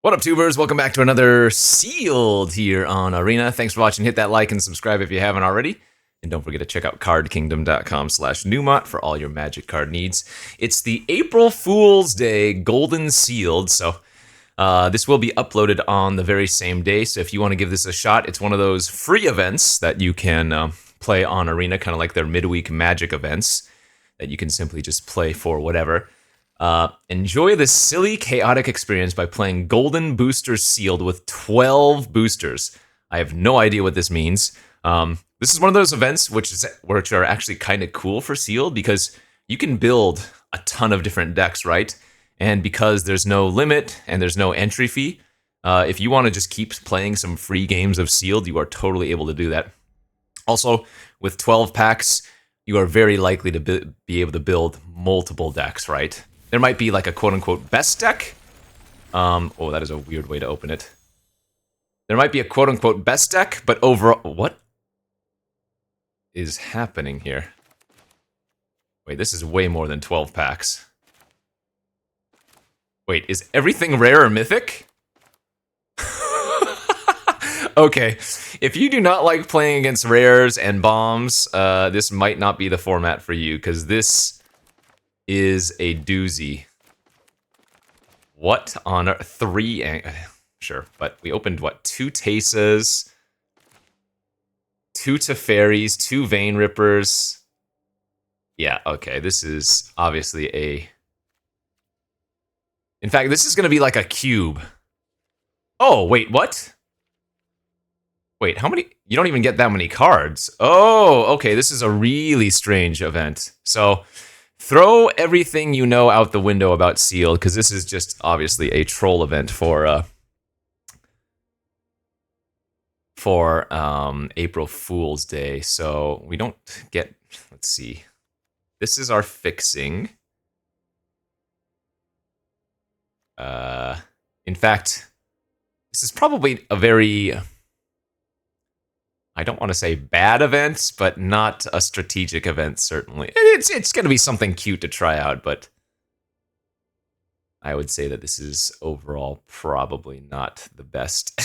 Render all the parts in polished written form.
What up, tubers? Welcome back to another Sealed here on Arena. Thanks for watching. Hit that like and subscribe if you haven't already. And don't forget to check out cardkingdom.com/Numot for all your magic card needs. It's the April Fool's Day Golden Sealed, so this will be uploaded on the very same day. So if you want to give this a shot, it's one of those free events that you can play on Arena, kind of like their midweek magic events that you can simply just play for whatever. Enjoy this silly, chaotic experience by playing Golden Boosters Sealed with 12 boosters. I have no idea what this means. This is one of those events which are actually kind of cool for Sealed because you can build a ton of different decks, right? And because there's no limit and there's no entry fee, if you want to just keep playing some free games of Sealed, you are totally able to do that. Also, with 12 packs, you are very likely to be able to build multiple decks, right? There might be like a quote-unquote best deck. Oh, that is a weird way to open it. There might be a quote-unquote best deck, but overall... What is happening here? Wait, this is way more than 12 packs. Wait, is everything rare or mythic? Okay, if you do not like playing against rares and bombs, this might not be the format for you, because this is a doozy. What on earth? Sure, but we opened, what, 2 Tasas, 2 Teferis, 2 Vein Rippers. Yeah, okay, this is obviously a... In fact, this is going to be like a cube. Oh, wait, what? Wait, how many? You don't even get that many cards. Oh, okay, this is a really strange event. So, throw everything you know out the window about Sealed, because this is just obviously a troll event for April Fool's Day. So, we don't get... Let's see. This is our fixing. In fact, this is probably a very... I don't want to say bad event, but not a strategic event, certainly. It's going to be something cute to try out, but I would say that this is overall probably not the best.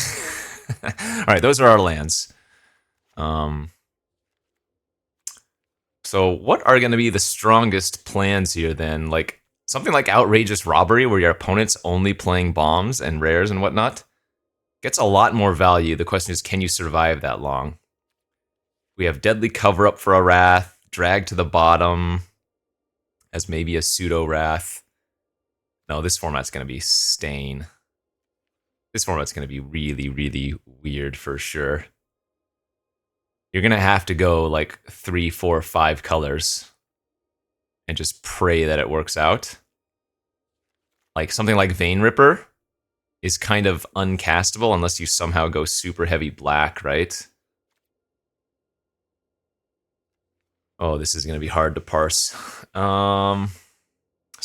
All right, those are our lands. So what are going to be the strongest plans here, then? Like, something like Outrageous Robbery, where your opponent's only playing bombs and rares and whatnot, gets a lot more value. The question is, can you survive that long? We have Deadly Cover-Up for a Wrath, Drag to the Bottom as maybe a pseudo-Wrath. No, this format's going to be Stain. This format's going to be really, really weird for sure. You're going to have to go like 3, 4, 5 colors and just pray that it works out. Like something like Vein Ripper is kind of uncastable unless you somehow go super heavy black, right? Oh, this is going to be hard to parse. Some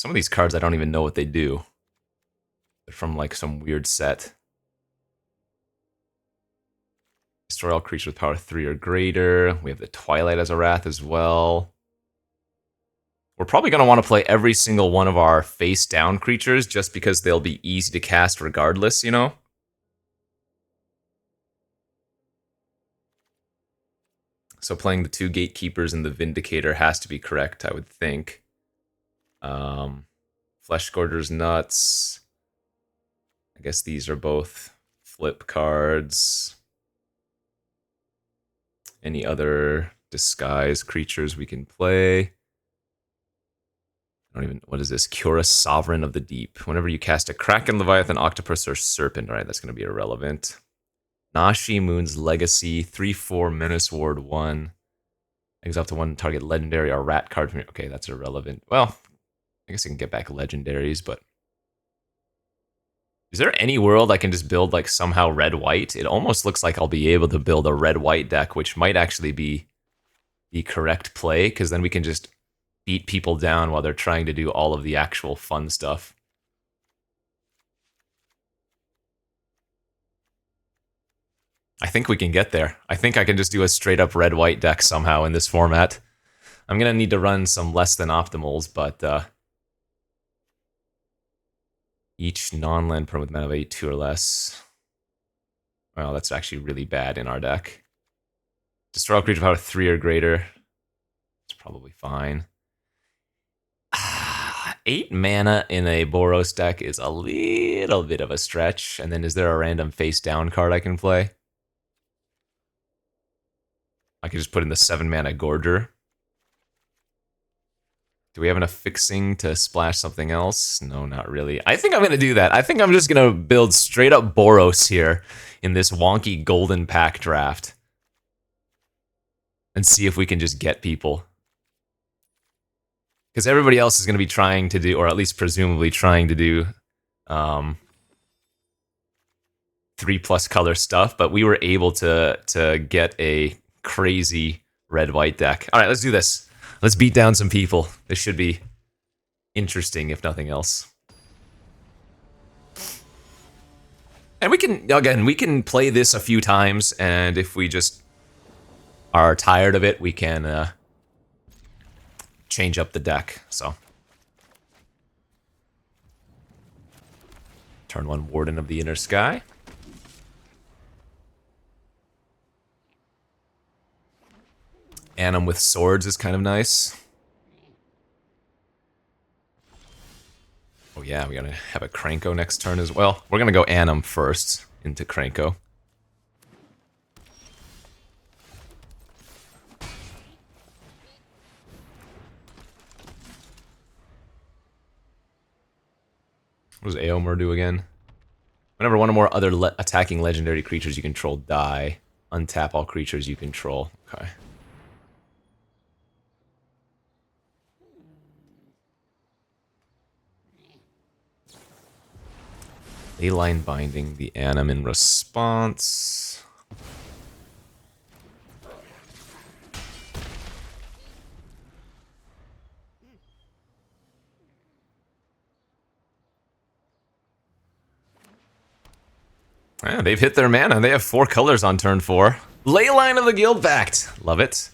of these cards, I don't even know what they do. They're from, like, some weird set. Destroy all creatures with power 3 or greater. We have the Twilight as a Wrath as well. We're probably going to want to play every single one of our face-down creatures just because they'll be easy to cast regardless, you know? So playing the 2 Gatekeepers and the Vindicator has to be correct, I would think. Flesh Scourger's nuts. I guess these are both flip cards. Any other disguise creatures we can play? I don't even... What is this? Cura Sovereign of the Deep. Whenever you cast a Kraken, Leviathan, Octopus, or Serpent. Alright, that's going to be irrelevant. Nashi Moon's Legacy, 3/4 Menace Ward 1. Exile to 1 target legendary or rat card from your... Okay, that's irrelevant. Well, I guess I can get back legendaries, but... Is there any world I can just build, like, somehow red-white? It almost looks like I'll be able to build a red-white deck, which might actually be the correct play, because then we can just beat people down while they're trying to do all of the actual fun stuff. I think we can get there. I think I can just do a straight-up red-white deck somehow in this format. I'm going to need to run some less than optimals, but Each non-land permanent with mana value 2 or less. Well, that's actually really bad in our deck. Destroy all creature power 3 or greater. It's probably fine. 8 mana in a Boros deck is a little bit of a stretch. And then is there a random face-down card I can play? I could just put in the 7 mana Gorger. Do we have enough fixing to splash something else? No, not really. I think I'm going to do that. I think I'm just going to build straight up Boros here in this wonky golden pack draft. And see if we can just get people. Because everybody else is going to be trying to do, or at least presumably trying to do, 3+ color stuff, but we were able to get a crazy red-white deck. All right, let's do this. Let's beat down some people. This should be interesting, if nothing else. And we can, again, we can play this a few times, and if we just are tired of it, we can change up the deck. So, turn 1 Warden of the Inner Sky. Anim with swords is kind of nice. Oh yeah, we're gonna have a Krenko next turn as well. We're gonna go Anim first into Krenko. What does Aomur do again? Whenever one or more other attacking legendary creatures you control die, untap all creatures you control. Okay. Leyline Binding the Anim in response. Yeah, they've hit their mana. They have 4 colors on turn 4. Leyline of the Guildpact. Love it.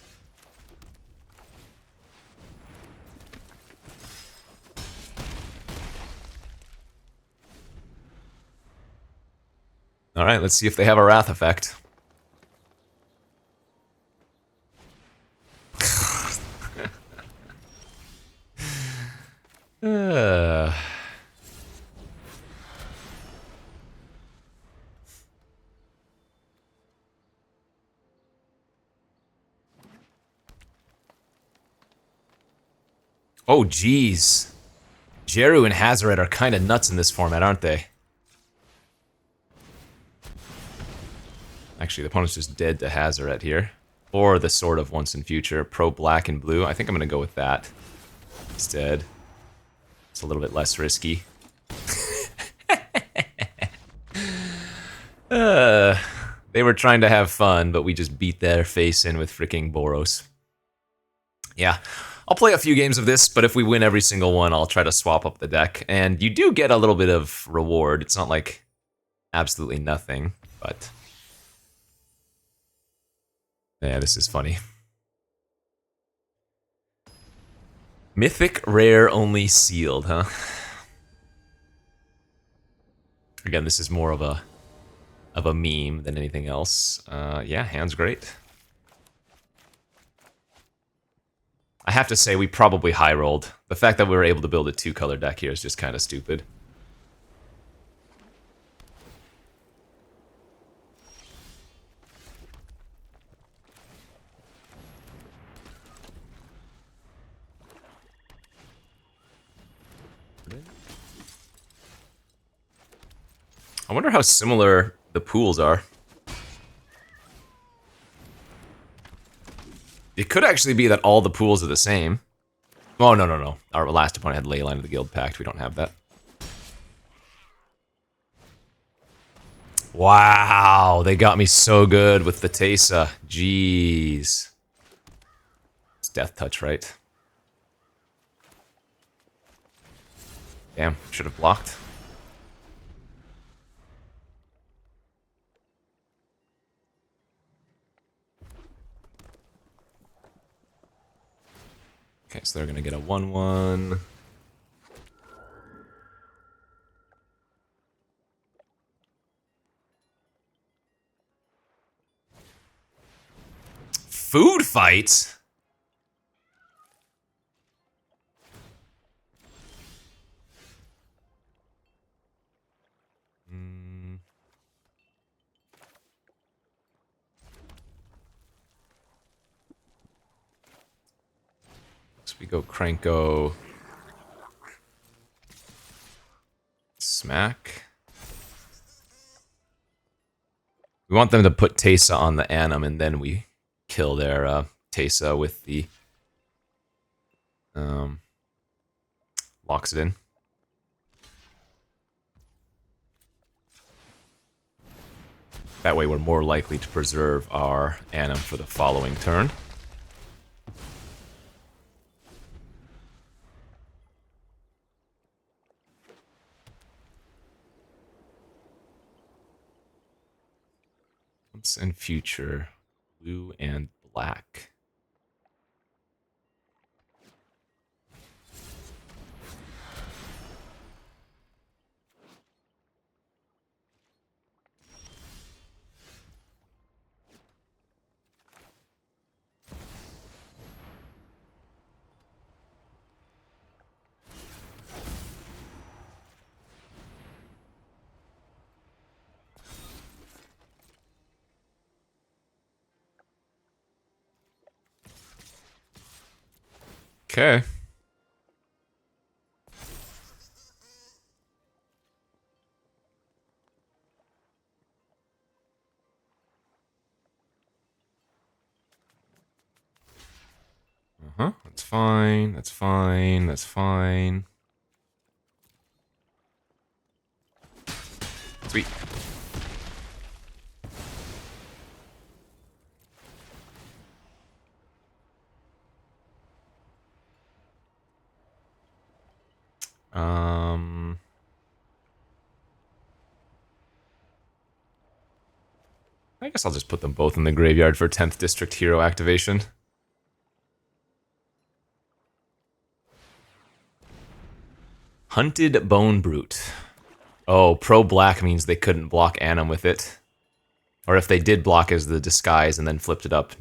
Alright, let's see if they have a Wrath effect. Oh, jeez. Jeru and Hazoret are kind of nuts in this format, aren't they? Actually, the opponent's just dead to Hazoret here. Or the Sword of Once and Future. Pro black and blue. I think I'm going to go with that instead. It's a little bit less risky. They were trying to have fun, but we just beat their face in with freaking Boros. Yeah. I'll play a few games of this, but if we win every single one, I'll try to swap up the deck. And you do get a little bit of reward. It's not like absolutely nothing, but... yeah, this is funny. Mythic, rare, only sealed, huh? Again, this is more of a meme than anything else. Yeah, hand's great. I have to say, we probably high-rolled. The fact that we were able to build a 2-color deck here is just kind of stupid. I wonder how similar the pools are. It could actually be that all the pools are the same. Oh, no, no, no. Our last opponent had Leyline of the Guildpact. We don't have that. Wow, they got me so good with the Teysa. Jeez. It's Death Touch, right? Damn, should have blocked. Okay, so they're gonna get a 1/1. food fight? So we go Cranko. Smack. We want them to put Teysa on the Anim, and then we kill their Teysa with the locks it in. That way we're more likely to preserve our Anim for the following turn. Once and future, blue and black. Okay. That's fine. That's fine. That's fine. Sweet. I guess I'll just put them both in the graveyard for 10th District Hero activation. Hunted Bone Brute. Oh, pro black means they couldn't block Anim with it. Or if they did block as the disguise and then flipped it up,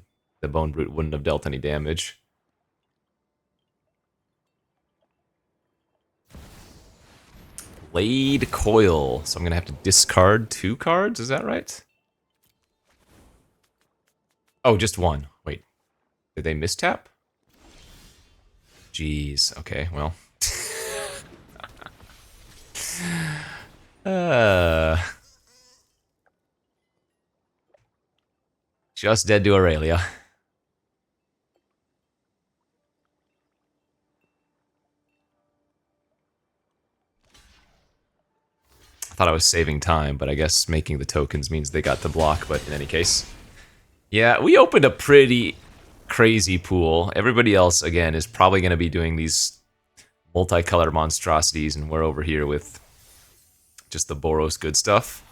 the Bone Brute wouldn't have dealt any damage. Blade Coil. So I'm going to have to discard 2 cards, is that right? Oh, just 1. Wait. Did they mistap? Jeez. Okay, well. Just dead to Aurelia. I thought I was saving time, but I guess making the tokens means they got the block, but in any case. Yeah, we opened a pretty crazy pool. Everybody else, again, is probably going to be doing these multicolored monstrosities, and we're over here with just the Boros good stuff.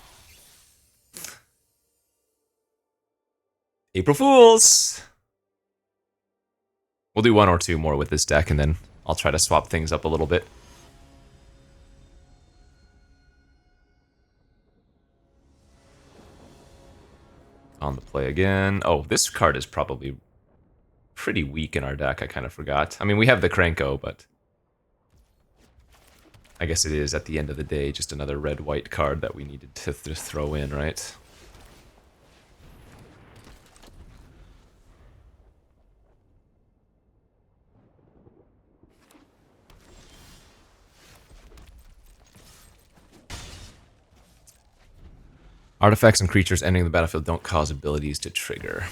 April Fools! We'll do 1 or 2 more with this deck, and then I'll try to swap things up a little bit. On the play again. Oh, this card is probably pretty weak in our deck, I kind of forgot. I mean, we have the Cranko, but I guess it is, at the end of the day, just another red-white card that we needed to throw in, right? Artifacts and creatures entering the battlefield don't cause abilities to trigger.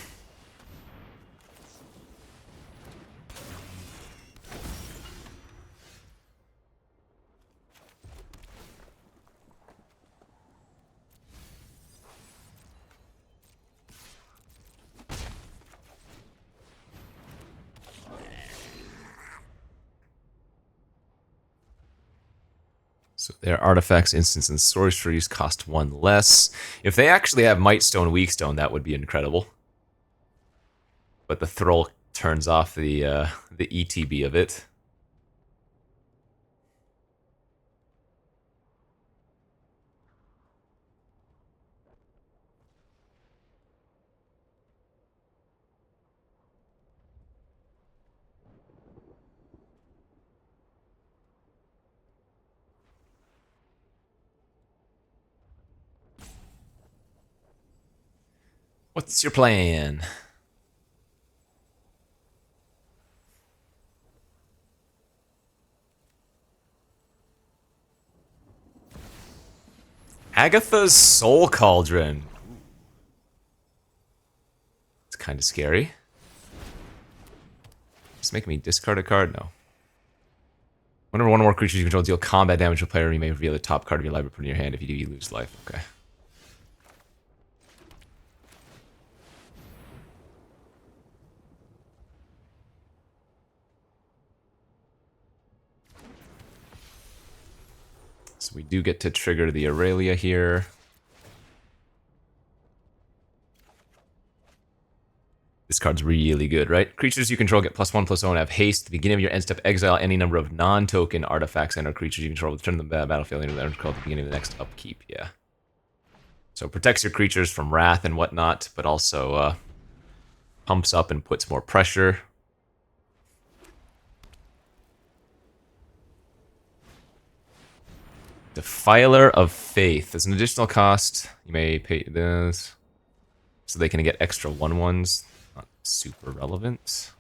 So their artifacts, instants, and sorceries cost 1 less. If they actually have Mightstone, Weakstone, that would be incredible. But the Thrall turns off the ETB of it. What's your plan? Agatha's Soul Cauldron. It's kind of scary. It's making me discard a card? No. Whenever one or more creatures you control deal combat damage to a player, you may reveal the top card of your library, put in your hand. If you do, you lose life. Okay. So we do get to trigger the Aurelia here. This card's really good, right? Creatures you control get +1/+0 and have haste. At the beginning of your end step, exile any number of non-token artifacts and or creatures you control. Return them to the battlefield into the end card at the beginning of the next upkeep. Yeah. So it protects your creatures from wrath and whatnot, but also pumps up and puts more pressure. Defiler of Faith. As an additional cost, you may pay this so they can get extra 1/1s. Not super relevant.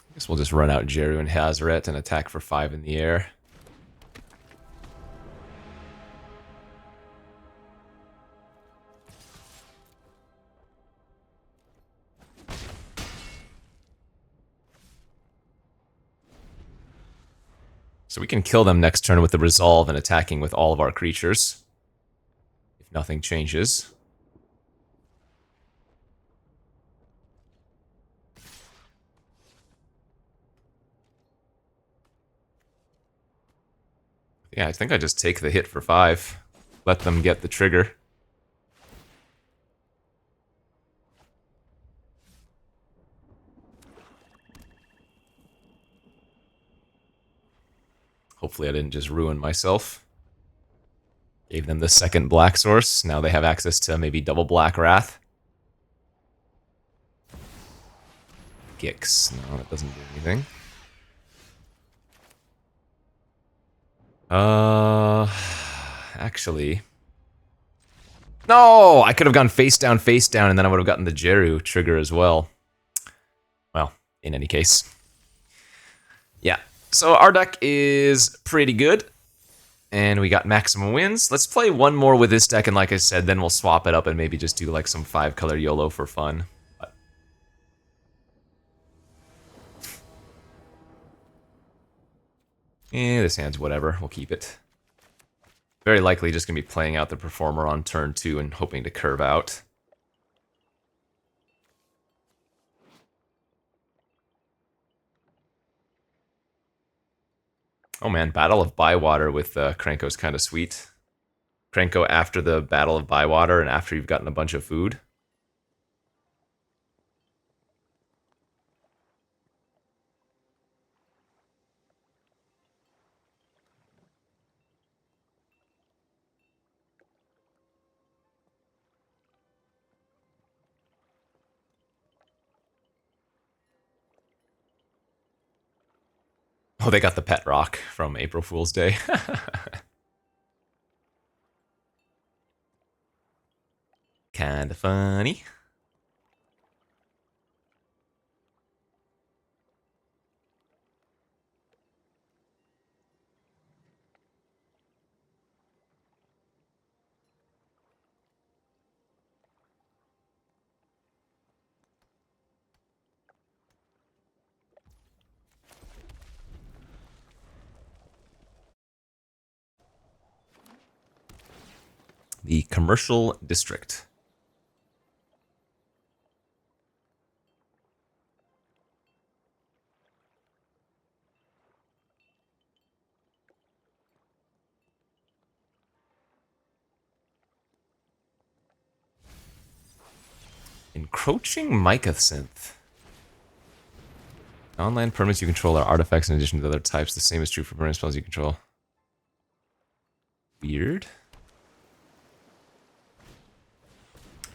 I guess we'll just run out Jeru and Hazaret and attack for 5 in the air. So we can kill them next turn with the Resolve and attacking with all of our creatures. If nothing changes. Yeah, I think I just take the hit for 5. Let them get the trigger. Hopefully I didn't just ruin myself. Gave them the second black source. Now they have access to maybe double black Wrath. Gix. No, that doesn't do anything. Actually... No! I could have gone face down, and then I would have gotten the Jeru trigger as well. Well, in any case. Yeah. So our deck is pretty good. And we got maximum wins. Let's play one more with this deck, and like I said, then we'll swap it up and maybe just do like some 5-color YOLO for fun. But... this hand's whatever. We'll keep it. Very likely just going to be playing out the Performer on turn 2 and hoping to curve out. Oh man, Battle of Bywater with Krenko is kind of sweet. Krenko after the Battle of Bywater and after you've gotten a bunch of food. Oh, they got the pet rock from April Fool's Day. Kinda funny. The Commercial District. Encroaching Mycosynth. Non-land permanents you control are artifacts in addition to other types. The same is true for permanent spells you control. Weird.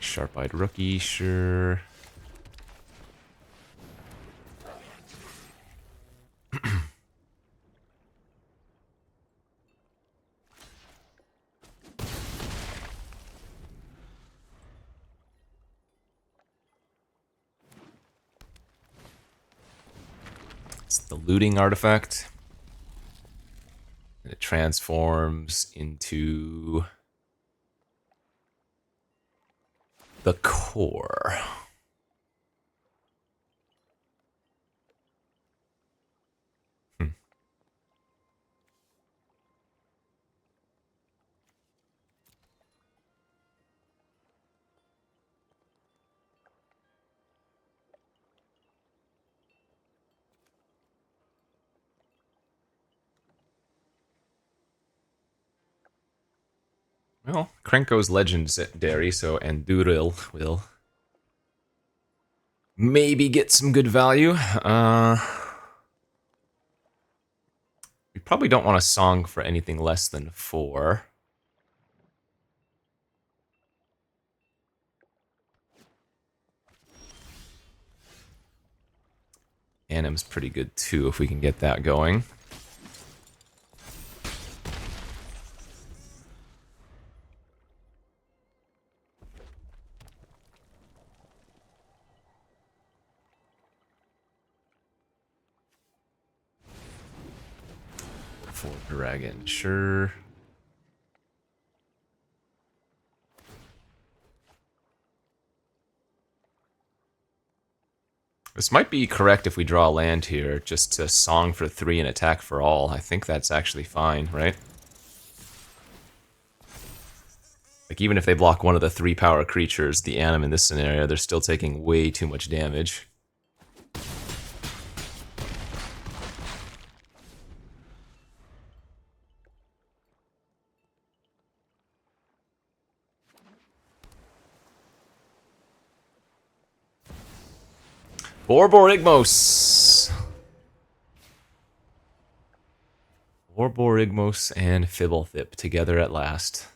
Sharp-eyed Rookie, sure. It's the looting artifact. And it transforms into the core. Well, Krenko's legendary, so Anduril will maybe get some good value. We probably don't want a song for anything less than 4. Anim's pretty good too if we can get that going. For dragon, sure. This might be correct if we draw a land here, just to song for 3 and attack for all. I think that's actually fine, right? Like, even if they block one of the 3 power creatures, the Anim in this scenario, they're still taking way too much damage. Borborygmos! Borborygmos and Fibblethip together at last.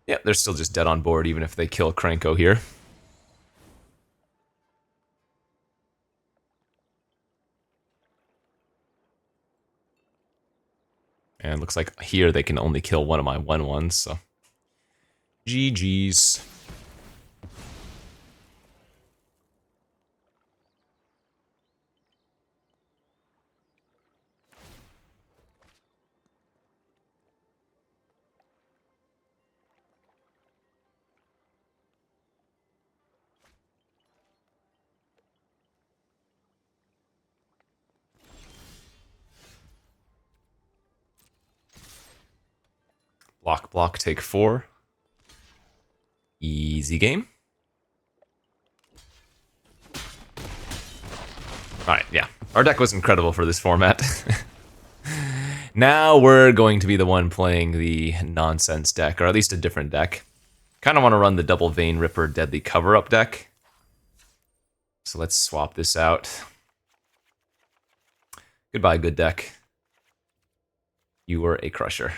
Yep, they're still just dead on board even if they kill Krenko here. And looks like here they can only kill one of my 1/1s, so GG's. Block, take 4. Easy game. Alright, yeah. Our deck was incredible for this format. Now we're going to be the one playing the nonsense deck, or at least a different deck. Kind of want to run the Double Vein Ripper Deadly Cover-Up deck. So let's swap this out. Goodbye, good deck. You were a crusher.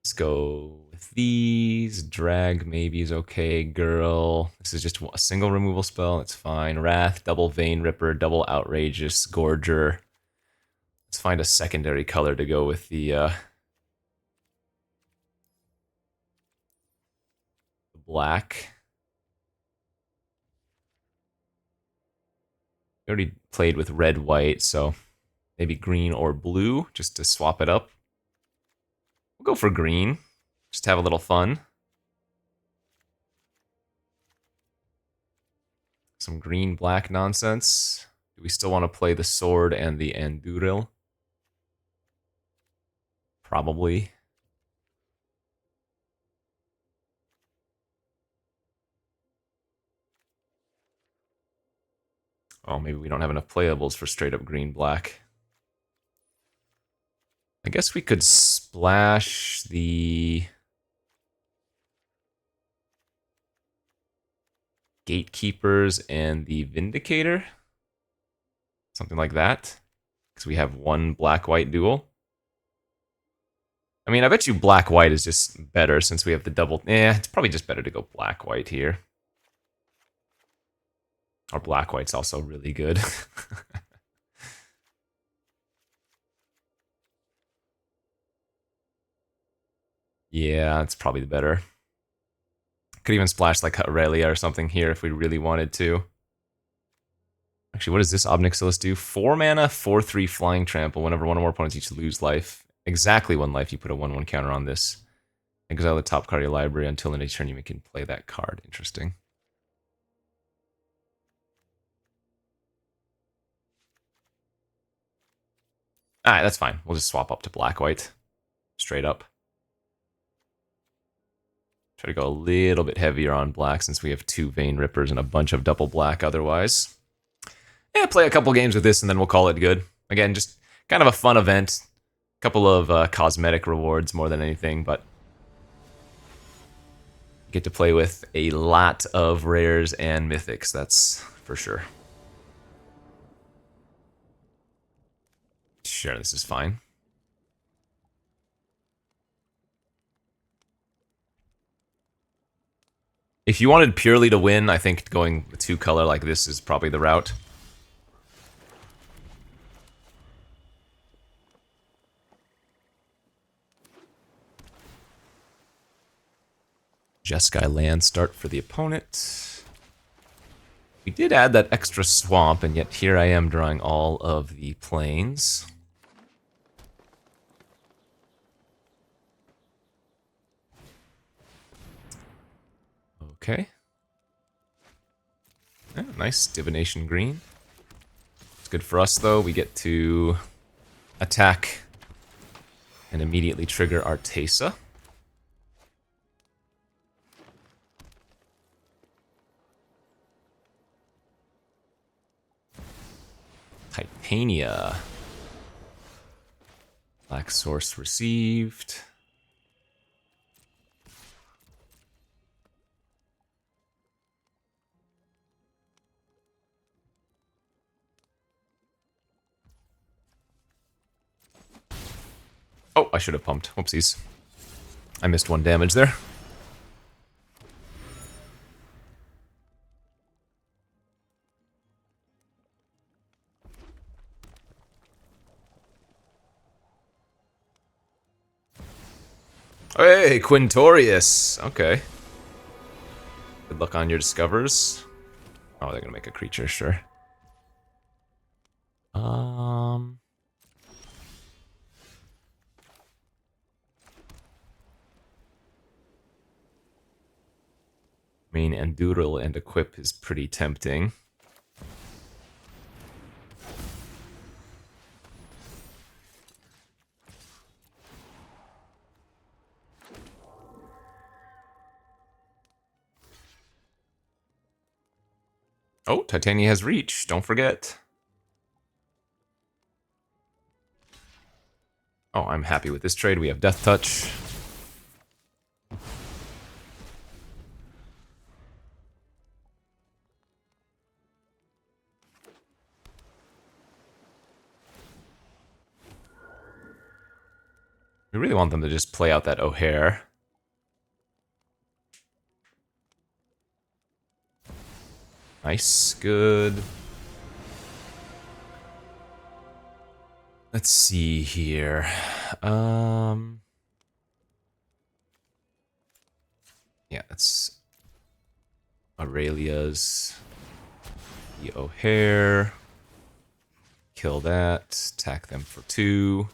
Let's go with these. Drag maybe is okay. Girl. This is just a single removal spell. It's fine. Wrath, Double Vein Ripper, Double Outrageous, Gorger. Let's find a secondary color to go with the black. We already played with red, white, so maybe green or blue just to swap it up. We'll go for green, just to have a little fun. Some green-black nonsense. Do we still want to play the sword and the Anduril? Probably. Oh, maybe we don't have enough playables for straight-up green-black. I guess we could splash the Gatekeepers and the Vindicator. Something like that. Because we have one black-white duel. I mean, I bet you black-white is just better since we have the double... it's probably just better to go black-white here. Or black-white's also really good. Yeah, it's probably the better. Could even splash like Aurelia or something here if we really wanted to. Actually, what does this Obnixilis do? 4 mana, 4/3 Flying Trample. Whenever one or more opponents each lose life. Exactly 1 life, you put a 1/1 counter on this. Exile the top card of your library until end of turn you can play that card. Interesting. Alright, that's fine. We'll just swap up to black-white. Straight up. Try to go a little bit heavier on black since we have 2 Vein Rippers and a bunch of double black otherwise. Yeah, play a couple games with this and then we'll call it good. Again, just kind of a fun event. Couple of cosmetic rewards more than anything, but get to play with a lot of rares and mythics, that's for sure. Sure, this is fine. If you wanted purely to win, I think going with 2 color like this is probably the route. Jeskai land start for the opponent. We did add that extra swamp, and yet here I am drawing all of the plains. Okay. Yeah, nice divination green. It's good for us though. We get to attack and immediately trigger Artesa. Titania. Black source received. Oh, I should have pumped. Whoopsies. I missed 1 damage there. Hey, Quintorius. Okay. Good luck on your discovers. Oh, they're gonna make a creature, sure. I mean, Endural and Equip is pretty tempting. Oh, Titania has reach, don't forget. Oh, I'm happy with this trade. We have Death Touch. We really want them to just play out that O'Hare. Nice, good. Let's see here. Yeah, that's Aurelia's. The O'Hare. Kill that. Attack them for 2.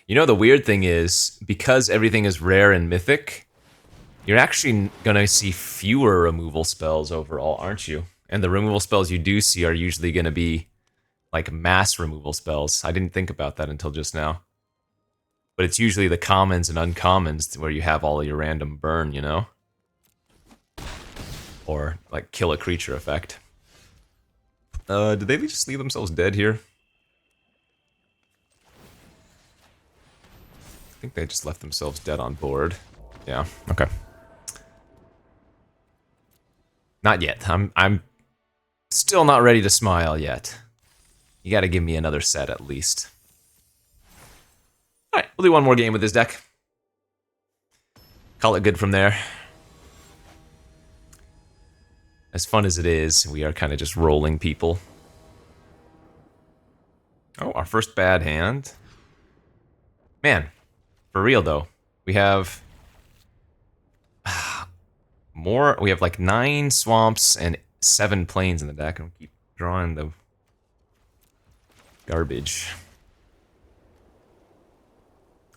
You know, the weird thing is, because everything is rare and mythic, you're actually gonna see fewer removal spells overall, aren't you? And the removal spells you do see are usually gonna be, like, mass removal spells. I didn't think about that until just now. But it's usually the commons and uncommons where you have all of your random burn, you know? Or, like, kill a creature effect. Did they just leave themselves dead here? I think they just left themselves dead on board. Yeah, okay. Not yet. I'm still not ready to smile yet. You gotta give me another set at least. Alright, we'll do 1 more game with this deck. Call it good from there. as fun as it is, we are kind of just rolling people. Oh, our first bad hand. Man, for real though, we have more. We have like 9 swamps and 7 plains in the deck, and we keep drawing the garbage.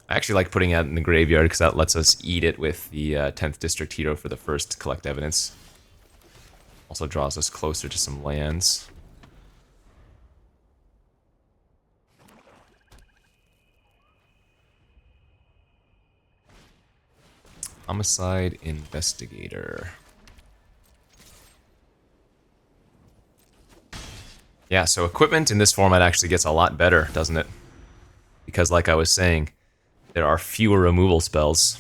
I actually like putting it in the graveyard because that lets us eat it with the 10th District Hero for the first collect evidence. Also draws us closer to some lands. Homicide Investigator. Yeah, so equipment in this format actually gets a lot better, doesn't it? Because like I was saying, there are fewer removal spells.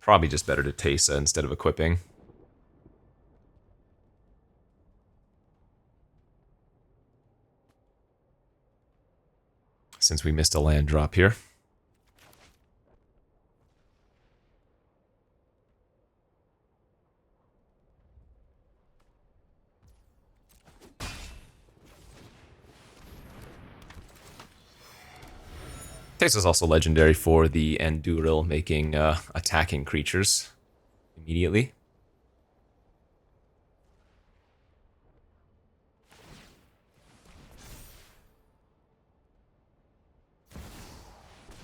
Probably just better to Teysa instead of equipping. Since we missed a land drop here. Teysa is also legendary for the Anduril, making attacking creatures immediately.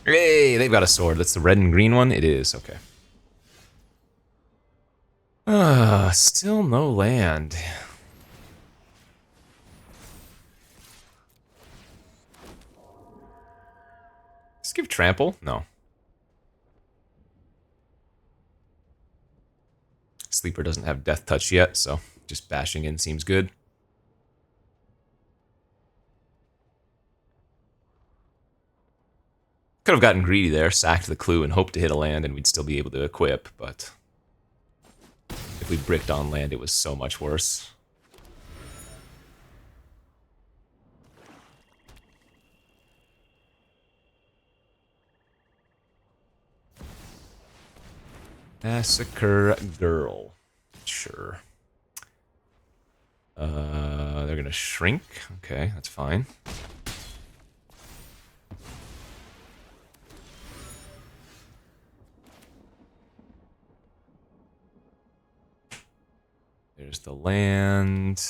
Hey, they've got a sword. That's the red and green one? It is, okay. Still no land. Let's give trample? No. Sleeper doesn't have death touch yet, so just bashing in seems good. Could have gotten greedy there, sacked the clue, and hoped to hit a land, and we'd still be able to equip, but if we bricked on land, it was so much worse. Massacre Girl. Sure. They're gonna shrink. Okay, that's fine. There's the land.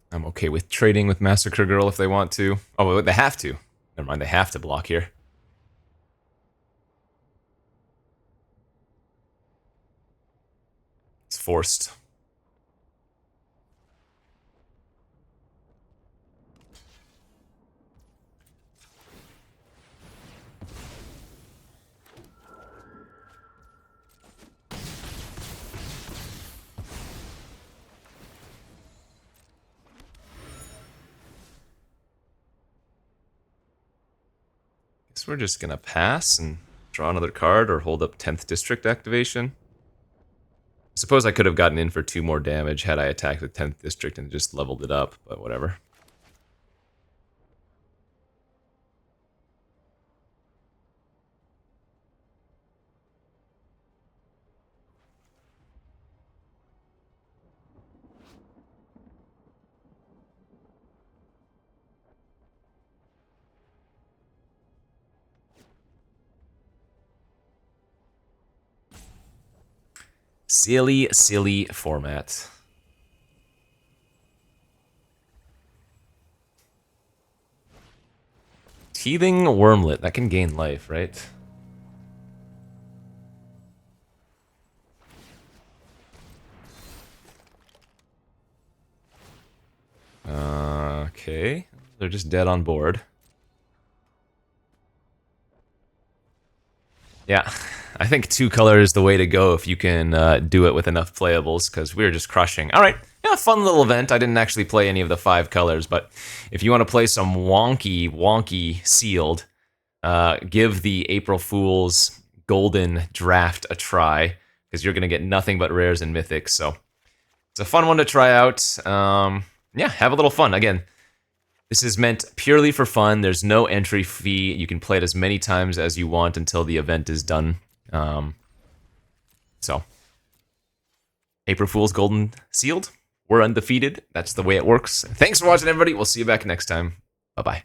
I'm okay with trading with Massacre Girl if they want to. Oh, wait, they have to. Never mind, they have to block here. It's forced. Guess we're just gonna pass and draw another card or hold up 10th District activation. I suppose I could have gotten in for 2 more damage had I attacked the 10th District and just leveled it up, but whatever. Silly, silly format. Teething Wormlet. That can gain life, right? Okay. They're just dead on board. Yeah. I think 2 color is the way to go if you can do it with enough playables, because we're just crushing. All right. Yeah, fun little event. I didn't actually play any of the 5 colors, but if you want to play some wonky sealed, give the April Fool's Golden Draft a try, because you're going to get nothing but rares and mythics, so it's a fun one to try out. Yeah, have a little fun. Again, this is meant purely for fun. There's no entry fee. You can play it as many times as you want until the event is done. So, April Fool's Golden Sealed. We're undefeated. That's the way it works. Thanks for watching, everybody. We'll see you back next time. Bye-bye.